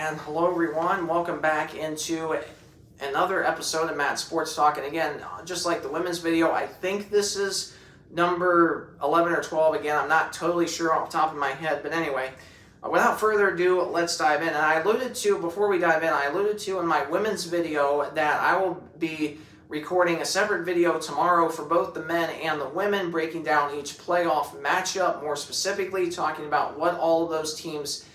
And hello everyone, welcome back into another episode of Matt Sports Talk. And again, just like the women's video, I think this is number 11 or 12 again. I'm not totally sure off the top of my head, but anyway, without further ado, let's dive in. And I alluded to, before we dive in, I alluded to in my women's video that I will be recording a separate video tomorrow for both the men and the women, breaking down each playoff matchup, more specifically talking about what all of those teams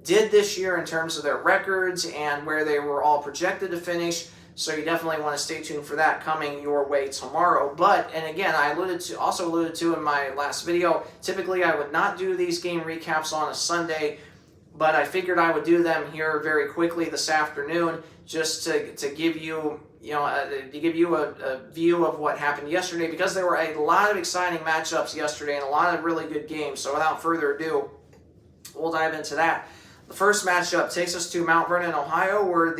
did this year in terms of their records and where they were all projected to finish. So you definitely want to stay tuned for that coming your way tomorrow. But, and again, I also alluded to in my last video, typically I would not do these game recaps on a Sunday, but I figured I would do them here very quickly this afternoon just to give you, a view of what happened yesterday, because there were a lot of exciting matchups yesterday and a lot of really good games. So without further ado, we'll dive into that. The first matchup takes us to Mount Vernon, Ohio, where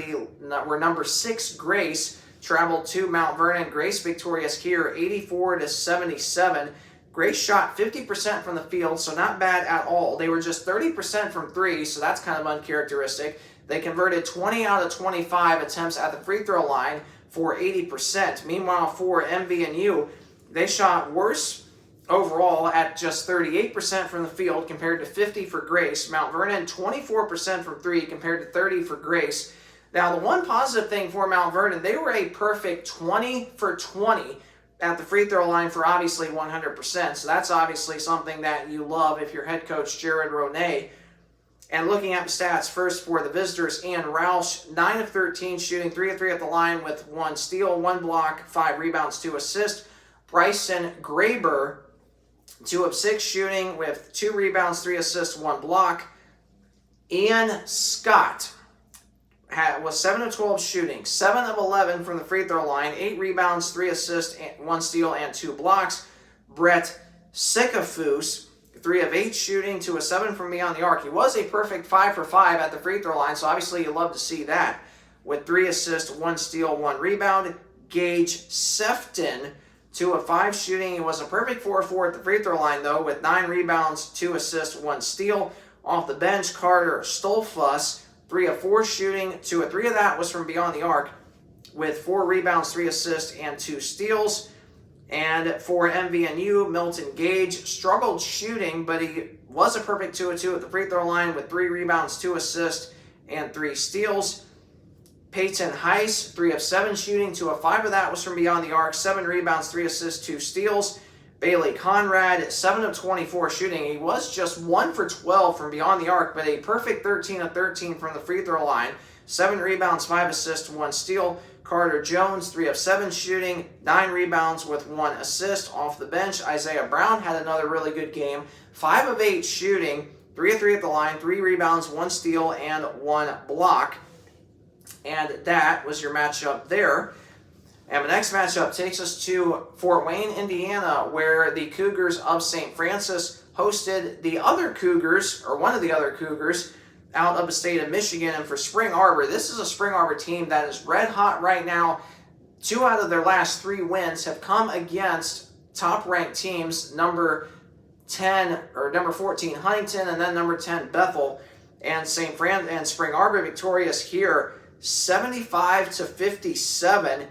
number 6 Grace traveled to Mount Vernon. Grace victorious here, 84-77. Grace shot 50% from the field, so not bad at all. They were just 30% from 3, so that's kind of uncharacteristic. They converted 20 out of 25 attempts at the free throw line for 80%. Meanwhile, for MVNU, they shot worse overall at just 38% from the field compared to 50 for Grace. Mount Vernon, 24% from 3 compared to 30 for Grace. Now, the one positive thing for Mount Vernon, they were a perfect 20 for 20 at the free throw line for obviously 100%. So that's obviously something that you love if you're head coach Jared Ronay. And looking at the stats first for the visitors, Ian Roush, 9 of 13 shooting, 3 of 3 at the line with 1 steal, 1 block, 5 rebounds, 2 assists. Bryson Graber, 2 of 6 shooting with 2 rebounds, 3 assists, 1 block. Ian Scott was 7 of 12 shooting, 7 of 11 from the free throw line, 8 rebounds, 3 assists, 1 steal, and 2 blocks. Brett Sikafus, 3 of 8 shooting, 2 of 7 from beyond the arc. He was a perfect 5 for 5 at the free throw line, so obviously you love to see that, with 3 assists, 1 steal, 1 rebound. Gage Sefton, 2 of 5 shooting. He was a perfect 4-4 at the free throw line, though, with 9 rebounds, 2 assists, 1 steal. Off the bench, Carter Stolfus, 3 of 4 shooting. 2 of 3 of that was from beyond the arc, with 4 rebounds, 3 assists, and 2 steals. And for MVNU, Milton Gage struggled shooting, but he was a perfect 2 of 2 at the free throw line with 3 rebounds, 2 assists, and 3 steals. Peyton Heiss, 3 of 7 shooting, 2 of 5 of that was from beyond the arc, 7 rebounds, 3 assists, 2 steals. Bailey Conrad, 7 of 24 shooting. He was just 1 for 12 from beyond the arc, but a perfect 13 of 13 from the free throw line, 7 rebounds, 5 assists, 1 steal. Carter Jones, 3 of 7 shooting, 9 rebounds with 1 assist. Off the bench, Isaiah Brown had another really good game, 5 of 8 shooting, 3 of 3 at the line, 3 rebounds, 1 steal, and 1 block. And that was your matchup there. And the next matchup takes us to Fort Wayne, Indiana, where the Cougars of St. Francis hosted the other Cougars, or one of the other Cougars, out of the state of Michigan. And for Spring Arbor, this is a Spring Arbor team that is red hot right now. 2 out of their last 3 wins have come against top-ranked teams, number 10 or number 14 Huntington, and then number 10 Bethel. And Spring Arbor victorious here, 75-57.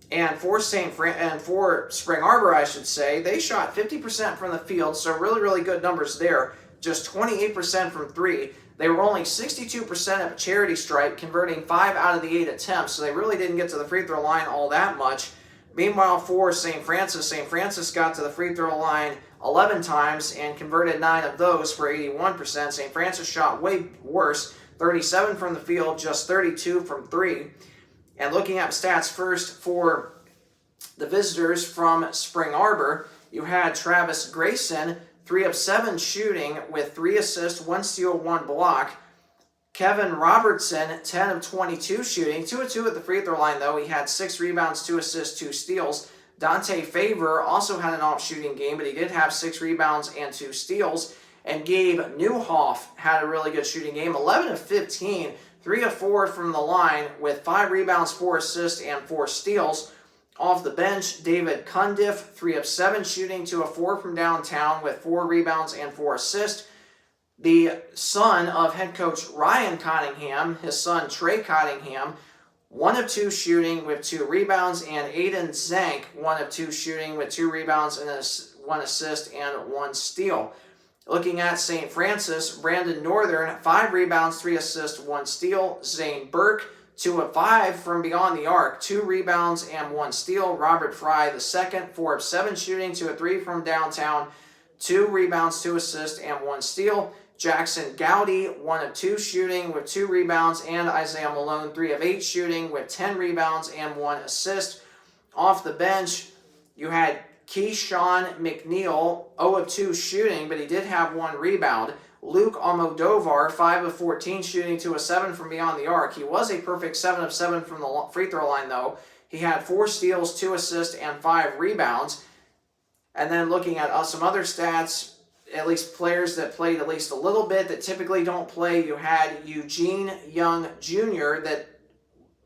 And for Spring Arbor, I should say, they shot 50% from the field, so really, really good numbers there. Just 28% from 3. They were only 62% at a charity stripe, converting 5 out of the 8 attempts, so they really didn't get to the free throw line all that much. Meanwhile, for St. Francis got to the free throw line 11 times and converted 9 of those for 81%. St. Francis shot way worse, 37 from the field, just 32 from 3. And looking at stats first for the visitors from Spring Arbor, you had Travis Grayson, 3 of 7 shooting with 3 assists, 1 steal, 1 block. Kevin Robertson, 10 of 22 shooting, 2 of 2 at the free throw line, though. He had 6 rebounds, 2 assists, 2 steals. Dante Favor also had an off-shooting game, but he did have 6 rebounds and 2 steals. And Gabe Newhoff had a really good shooting game, 11 of 15, 3 of 4 from the line with 5 rebounds, 4 assists, and 4 steals. Off the bench, David Cundiff, 3 of 7 shooting, 2 of 4 from downtown with 4 rebounds and 4 assists. The son of head coach Ryan Cottingham, his son Trey Cottingham, 1 of 2 shooting with 2 rebounds, and Aiden Zank, 1 of 2 shooting with 2 rebounds and 1 assist and 1 steal. Looking at St. Francis, Brandon Northern, 5 rebounds, 3 assists, 1 steal. Zane Burke, 2 of 5 from beyond the arc, 2 rebounds and 1 steal. Robert Fry, the second, 4 of 7 shooting, 2 of 3 from downtown, 2 rebounds, 2 assists, and 1 steal. Jackson Gowdy, 1 of 2 shooting with 2 rebounds, and Isaiah Malone, 3 of 8 shooting with 10 rebounds and 1 assist. Off the bench, you had Keyshawn McNeil, 0 of 2 shooting, but he did have 1 rebound. Luke Almodovar, 5 of 14 shooting, 2 of 7 from beyond the arc. He was a perfect 7 of 7 from the free throw line, though. He had 4 steals, 2 assists, and 5 rebounds. And then looking at some other stats, at least players that played at least a little bit that typically don't play, you had Eugene Young Jr. that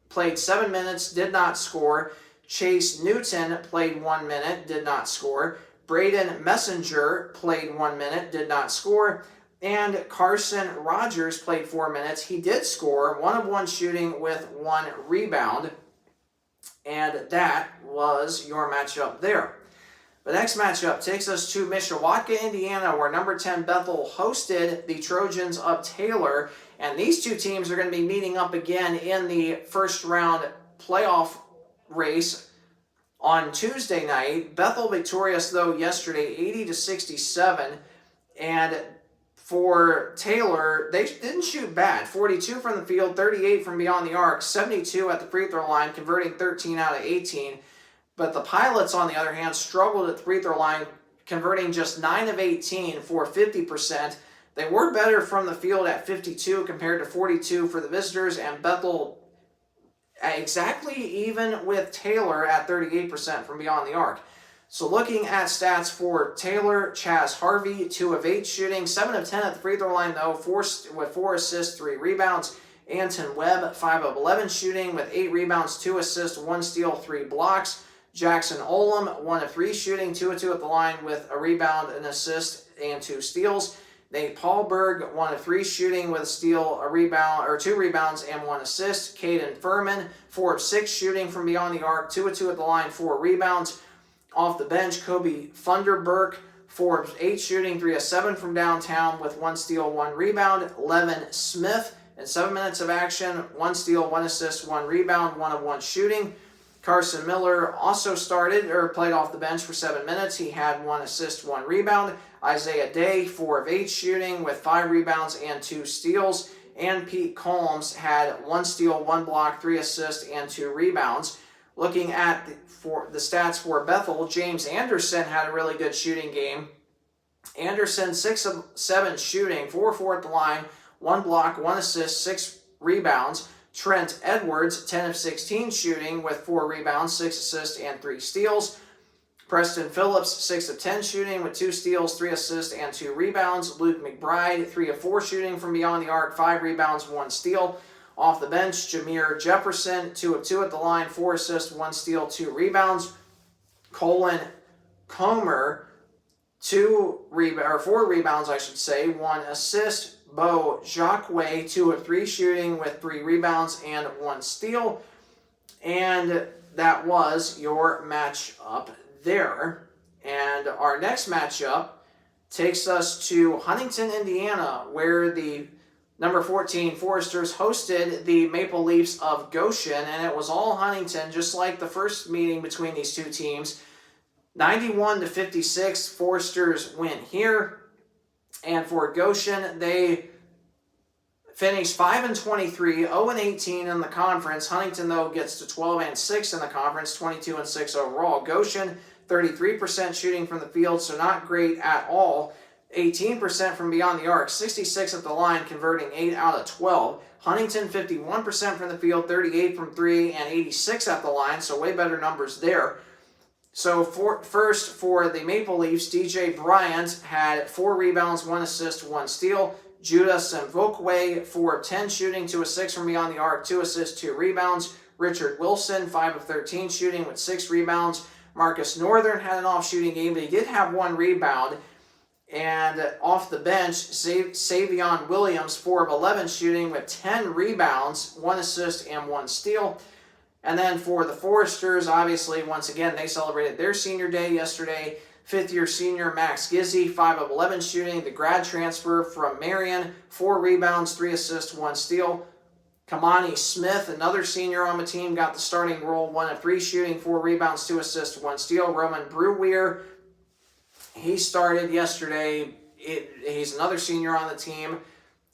played 7 minutes, did not score. Chase Newton played 1 minute, did not score. Braden Messenger played 1 minute, did not score. And Carson Rogers played 4 minutes. He did score, 1 of 1 shooting with 1 rebound. And that was your matchup there. The next matchup takes us to Mishawaka, Indiana, where number 10 Bethel hosted the Trojans of Taylor. And these two teams are going to be meeting up again in the first round playoff race on Tuesday night. Bethel victorious, though, yesterday, 80-67. And for Taylor, they didn't shoot bad. 42 from the field, 38 from beyond the arc, 72 at the free throw line, converting 13 out of 18. But the Pilots, on the other hand, struggled at the free throw line, converting just 9 of 18 for 50%. They were better from the field at 52 compared to 42 for the visitors, and Bethel exactly even with Taylor at 38% from beyond the arc. So looking at stats for Taylor, Chaz Harvey, 2 of 8 shooting, 7 of 10 at the free throw line, though, with 4 assists, 3 rebounds. Anton Webb, 5 of 11 shooting with 8 rebounds, 2 assists, 1 steal, 3 blocks. Jackson Olam, 1 of 3 shooting, 2 of 2 at the line with a rebound, an assist, and 2 steals. Nate Paulberg, 1 of 3 shooting with a steal, a rebound, or 2 rebounds and 1 assist. Caden Furman, 4 of 6 shooting from beyond the arc, 2 of 2 at the line, 4 rebounds. Off the bench, Kobe Funderburk, 4 of 8 shooting, 3 of 7 from downtown with 1 steal, 1 rebound. Levin Smith, in 7 minutes of action, 1 steal, 1 assist, 1 rebound, 1 of 1 shooting. Carson Miller also played off the bench for 7 minutes. He had 1 assist, 1 rebound. Isaiah Day, 4 of 8 shooting with 5 rebounds and 2 steals. And Pete Combs had 1 steal, 1 block, 3 assists, and 2 rebounds. Looking at the stats for Bethel, James Anderson had a really good shooting game. Anderson, 6 of 7 shooting, 4 of 4 at the line, 1 block, 1 assist, 6 rebounds. Trent Edwards, 10 of 16 shooting with 4 rebounds, 6 assists, and 3 steals. Preston Phillips, 6 of 10 shooting with 2 steals, 3 assists, and 2 rebounds. Luke McBride, 3 of 4 shooting from beyond the arc, 5 rebounds, 1 steal. Off the bench, Jameer Jefferson, 2 of 2 at the line, 4 assists, 1 steal, 2 rebounds. Colin Comer, 4 rebounds, 1 assist. Bo Jacque, 2 of 3 shooting with 3 rebounds and 1 steal. And that was your matchup there. And our next matchup takes us to Huntington, Indiana, where the number 14 Foresters hosted the Maple Leafs of Goshen, and it was all Huntington, just like the first meeting between these two teams. 91-56, Foresters win here. And for Goshen, they finished 5-23, 0-18 in the conference. Huntington, though, gets to 12-6 in the conference, 22-6 overall. Goshen, 33% shooting from the field, so not great at all. 18% from beyond the arc, 66 at the line, converting 8 out of 12. Huntington, 51% from the field, 38 from 3, and 86 at the line, so way better numbers there. So first for the Maple Leafs, DJ Bryant had 4 rebounds, 1 assist, 1 steal. Judah Semvokwe, 4 of 10 shooting, 2 of 6 from beyond the arc, 2 assists, 2 rebounds. Richard Wilson, 5 of 13 shooting with 6 rebounds. Marcus Northern had an off-shooting game, but he did have 1 rebound. And off the bench, Savion Williams, 4 of 11 shooting with 10 rebounds, 1 assist, and 1 steal. And then for the Foresters, obviously, once again, they celebrated their senior day yesterday. Fifth-year senior Max Gizzi, 5 of 11 shooting, the grad transfer from Marion, 4 rebounds, 3 assists, 1 steal. Kamani Smith, another senior on the team, got the starting role, 1 of 3 shooting, 4 rebounds, 2 assists, 1 steal. Roman Breweer, he started yesterday. He's another senior on the team.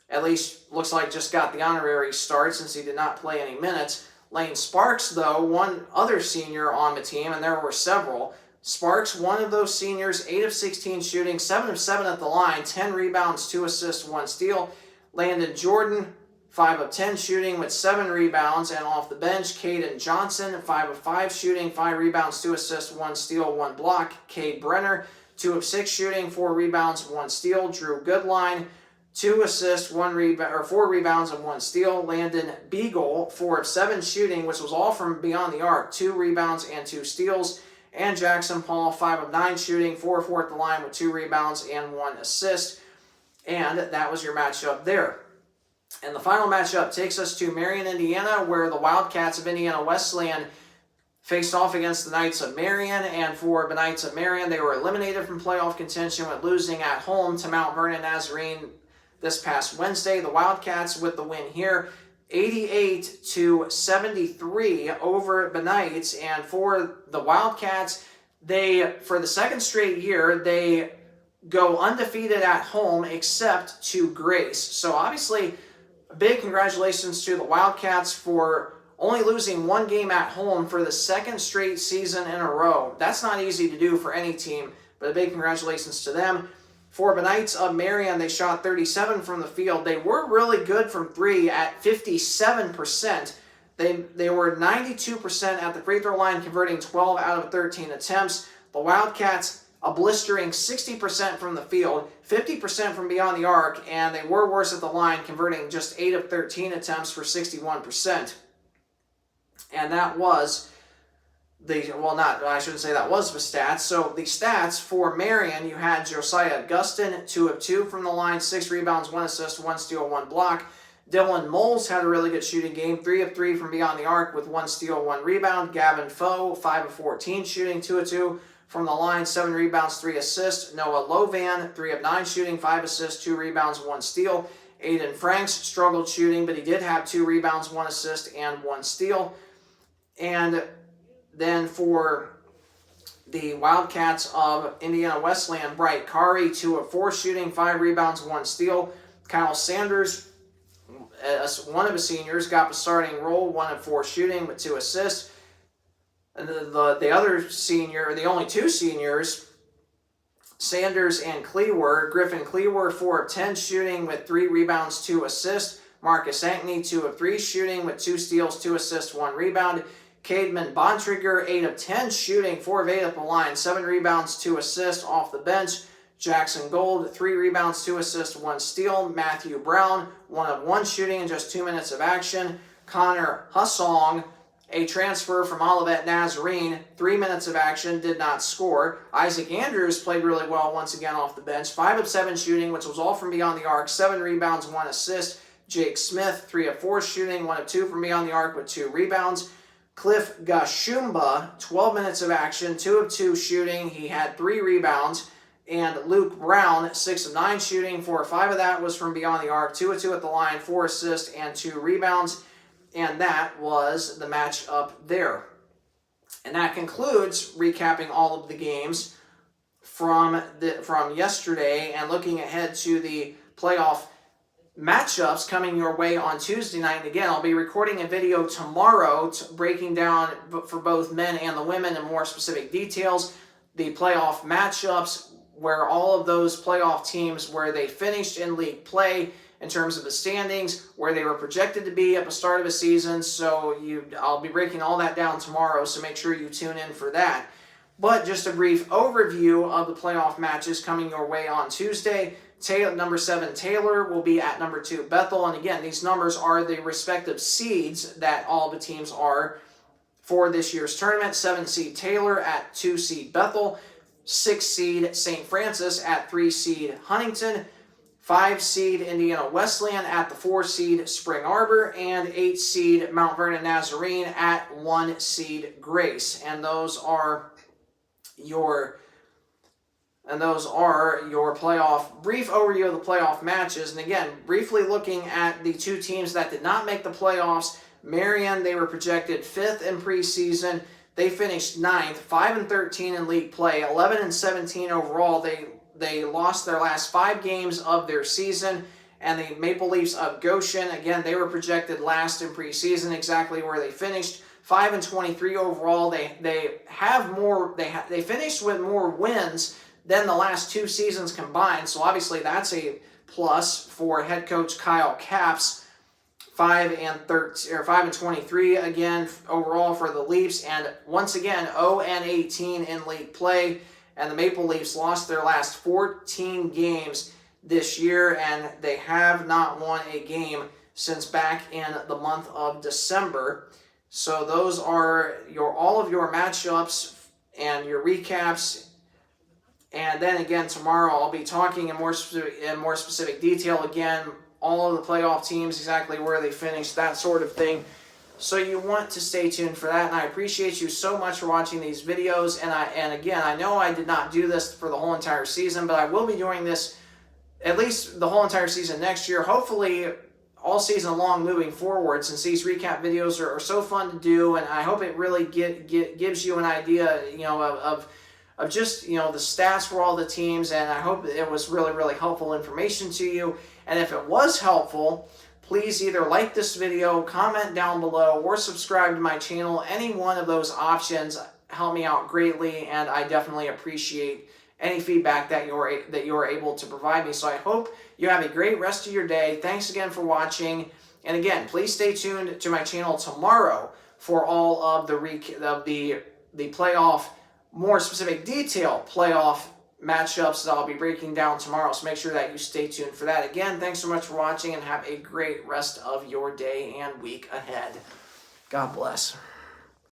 At least looks like just got the honorary start since he did not play any minutes. Lane Sparks, though, one other senior on the team, and there were several. Sparks, one of those seniors, 8 of 16 shooting, 7 of 7 at the line, 10 rebounds, 2 assists, 1 steal. Landon Jordan, 5 of 10 shooting with 7 rebounds, and off the bench, Caden Johnson, 5 of 5 shooting, 5 rebounds, 2 assists, 1 steal, 1 block. Cade Brenner, 2 of 6 shooting, 4 rebounds, 1 steal. Drew Goodline, 2 assists, 4 rebounds, and 1 steal. Landon Beagle, 4 of 7 shooting, which was all from beyond the arc, 2 rebounds and 2 steals. And Jackson Paul, 5 of 9 shooting, 4 of 4 at the line with 2 rebounds and 1 assist. And that was your matchup there. And the final matchup takes us to Marion, Indiana, where the Wildcats of Indiana Wesleyan faced off against the Knights of Marion. And for the Knights of Marion, they were eliminated from playoff contention with losing at home to Mount Vernon Nazarene this past Wednesday. The Wildcats with the win here, 88-73 over the Knights. And for the Wildcats, for the second straight year, they go undefeated at home except to Grace. So obviously, big congratulations to the Wildcats for only losing 1 game at home for the second straight season in a row. That's not easy to do for any team, but a big congratulations to them. For the Knights of Marion, they shot 37 from the field. They were really good from 3 at 57%. They were 92% at the free throw line, converting 12 out of 13 attempts. The Wildcats, a blistering 60% from the field, 50% from beyond the arc, and they were worse at the line, converting just 8 of 13 attempts for 61%. And that was I shouldn't say that was the stats. So the stats for Marion, you had Josiah Gustin, 2 of 2 from the line, 6 rebounds, 1 assist, 1 steal, 1 block. Dylan Moles had a really good shooting game, 3 of 3 from beyond the arc with 1 steal, 1 rebound. Gavin Foe, 5 of 14 shooting, 2 of 2 from the line, 7 rebounds, 3 assists. Noah Lovan, 3 of 9 shooting, 5 assists, 2 rebounds, 1 steal. Aiden Franks struggled shooting, but he did have 2 rebounds, 1 assist, and 1 steal. And then for the Wildcats of Indiana Wesleyan, Bright Kari, 2 of 4 shooting, 5 rebounds, 1 steal. Kyle Sanders, one of the seniors, got the starting role, 1 of 4 shooting with 2 assists. And the other senior, the only 2 seniors, Sanders and Cleaver, Griffin Cleaver, 4 of 10 shooting with 3 rebounds, 2 assists. Marcus Ankney, 2 of 3 shooting with 2 steals, 2 assists, 1 rebound. Cademan Bontrigger, 8 of 10 shooting, 4 of 8 at the line, 7 rebounds, 2 assists off the bench. Jackson Gold, 3 rebounds, 2 assists, 1 steal. Matthew Brown, 1 of 1 shooting in just 2 minutes of action. Connor Hussong, a transfer from Olivet Nazarene, 3 minutes of action, did not score. Isaac Andrews played really well once again off the bench, 5 of 7 shooting, which was all from beyond the arc, 7 rebounds, 1 assist. Jake Smith, 3 of 4 shooting, 1 of 2 from beyond the arc with 2 rebounds. Cliff Gashumba, 12 minutes of action, 2 of 2 shooting. He had 3 rebounds. And Luke Brown, 6 of 9 shooting, 4 of 5 of that was from beyond the arc, 2 of 2 at the line, 4 assists, and 2 rebounds. And that was the match up there. And that concludes recapping all of the games from yesterday and looking ahead to the playoff matchups coming your way on Tuesday night. And again, I'll be recording a video tomorrow breaking down for both men and the women in more specific details the playoff matchups, where all of those playoff teams, where they finished in league play in terms of the standings, where they were projected to be at the start of the season. So I'll be breaking all that down tomorrow, so make sure you tune in for that. But just a brief overview of the playoff matches coming your way on Tuesday. Number 7 Taylor will be at number 2 Bethel. And again, these numbers are the respective seeds that all the teams are for this year's tournament. 7 seed Taylor at 2 seed Bethel. 6 seed St. Francis at 3 seed Huntington, 5 seed Indiana Wesleyan at the 4 seed Spring Arbor, and 8 seed Mount Vernon Nazarene at 1 seed Grace. And those are your playoff, brief overview of the playoff matches. And again, briefly looking at the 2 teams that did not make the playoffs. Marian, they were projected 5th in preseason. They finished 9th, 5-13 in league play, 11-17 overall. They lost their last 5 games of their season. And the Maple Leafs of Goshen, again, they were projected last in preseason, exactly where they finished. 5-23 overall. They finished with more wins than the last 2 seasons combined. So obviously that's a plus for head coach Kyle Capps. 5-23 again overall for the Leafs, and once again 0-18 in league play. And the Maple Leafs lost their last 14 games this year, and they have not won a game since back in the month of December. So those are all of your matchups and your recaps. And then again tomorrow I'll be talking in more specific detail again, all of the playoff teams, exactly where they finished, that sort of thing. So you want to stay tuned for that, and I appreciate you so much for watching these videos. And again, I know I did not do this for the whole entire season, but I will be doing this at least the whole entire season next year, hopefully all season long moving forward, since these recap videos are so fun to do, and I hope it really gives you an idea, of just, the stats for all the teams, and I hope it was really, really helpful information to you. And if it was helpful, please either like this video, comment down below, or subscribe to my channel. Any one of those options help me out greatly, and I definitely appreciate any feedback that you're able to provide me. So I hope you have a great rest of your day. Thanks again for watching. And again, please stay tuned to my channel tomorrow for all of the playoff, more specific detail playoff matchups that I'll be breaking down tomorrow. So make sure that you stay tuned for that. Again, thanks so much for watching, and have a great rest of your day and week ahead. God bless.